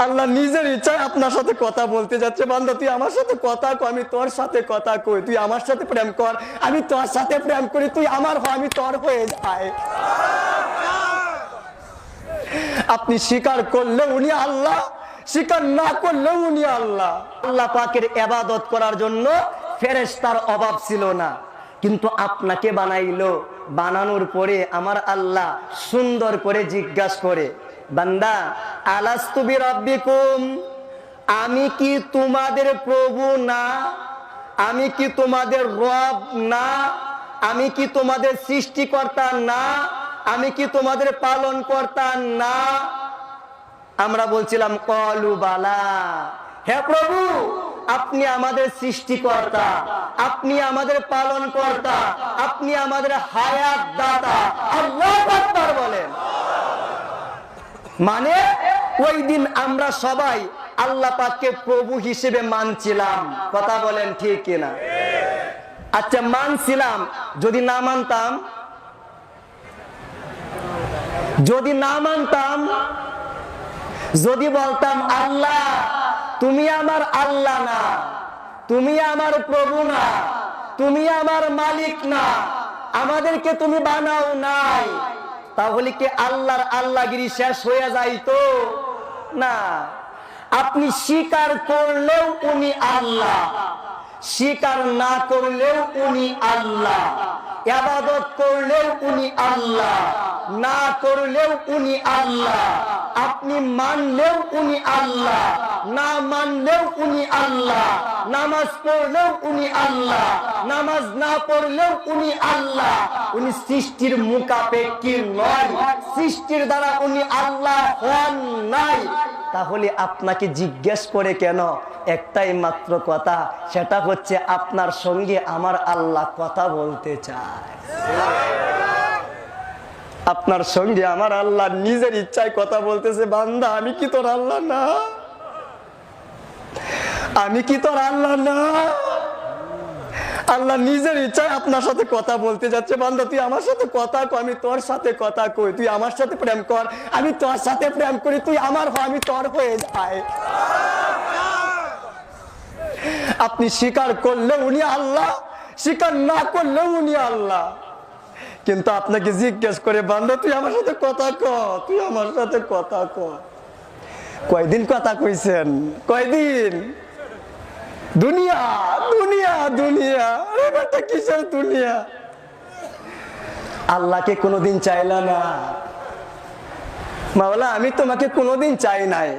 আল্লাহ নিজের ইচ্ছায় আপনার সাথে কথা বলতে যাচ্ছে, বান্দা তুই আমার সাথে কথা কর, আমি তোর সাথে কথা কই, তুই আমার সাথে প্রেম কর, আমি তোর সাথে প্রেম করি, তুই আমার হ, আমি তোর হয়ে যাই। আপনি স্বীকার করলে উনি আল্লাহ, স্বীকার না করলে উনি আল্লাহ। আল্লাহ পাকের ইবাদত করার জন্য ফেরেশতার অভাব ছিল না, কিন্তু আপনাকে বানাইলো। বানানোর পরে আমার আল্লাহ সুন্দর করে জিজ্ঞাসা করে, বান্দা আলাস্তু বিরাব্বিকুম, আমি কি তোমাদের প্রভু না? আমি কি তোমাদের রব না? আমি কি তোমাদের সৃষ্টিকর্তা না? আমি কি তোমাদের পালন কর্তা না? আমরা বলছিলাম ক্বালু বালা, হে প্রভু আপনি আমাদের সৃষ্টিকর্তা, আপনি আমাদের পালন কর্তা, আপনি আমাদের হায়াত দাতা। আল্লাহু আকবার বলেন। মানে ওই দিন আমরা সবাই আল্লাহ পাককে প্রভু হিসেবে মানছিলাম। কথা বলেন ঠিক কিনা? আচ্ছা মানছিলাম, যদি না মানতাম, যদি না মানতাম, যদি বলতাম আল্লাহ তুমি আমার আল্লাহ না, তুমি আমার প্রভু না, তুমি আমার মালিক না, আমাদেরকে তুমি বানাও নাই, তাহলে কি আল্লাহর আল্লাহগিরি শেষ হয়ে যাইতো? না। আপনি স্বীকার করলেও উনি আল্লাহ, স্বীকার না করলেও উনি আল্লাহ, ইবাদত করলেও উনি আল্লাহ, না করলেও উনি আল্লাহ, আপনি মানলেও উনি আল্লাহ, না মানলেও উনি আল্লাহ, নামাজ পড়লেও উনি আল্লাহ, নামাজ না পড়লেও উনি আল্লাহ। উনি সৃষ্টির মুখাপেক্ষী নয়, সৃষ্টির দ্বারা উনি আল্লাহ হন নাই। তাহলে আপনাকে জিজ্ঞেস করে কেন? একটাই মাত্র কথা, সেটা হচ্ছে আপনার সঙ্গে আমার আল্লাহ কথা বলতে চায়। আপনার সঙ্গে আমার আল্লাহ নিজের ইচ্ছায় কথা বলতেছে, বান্দা আমি কি তোর আল্লাহ না? আমি কি তোর আল্লাহ না? আল্লাহ নিজের ইচ্ছায় আপনার সাথে কথা বলতে যাচ্ছে, বান্দা তুই আমার সাথে কথা কর, আমি তোর সাথে কথা কই, তুই আমার সাথে প্রেম কর, আমি তোর সাথে প্রেম করি, তুই আমার হ, আমি তোর হয়ে যাই। আপনি স্বীকার করলে উনি আল্লাহ, স্বীকার না করলে উনি আল্লাহ। কিন্তু আপনাকে জিজ্ঞেস করে, বান্দা তুই আমার সাথে কথা কর, তুই আমার সাথে কথা কর। কয়দিন কথা কইছেন? কয়দিন? দুনিয়া দুনিয়া দুনিয়া, এটা কিসের দুনিয়া? আল্লাহকে কোনোদিন চাইলা না। মাওলা আমি তোমাকে কোনোদিন চাই নাই,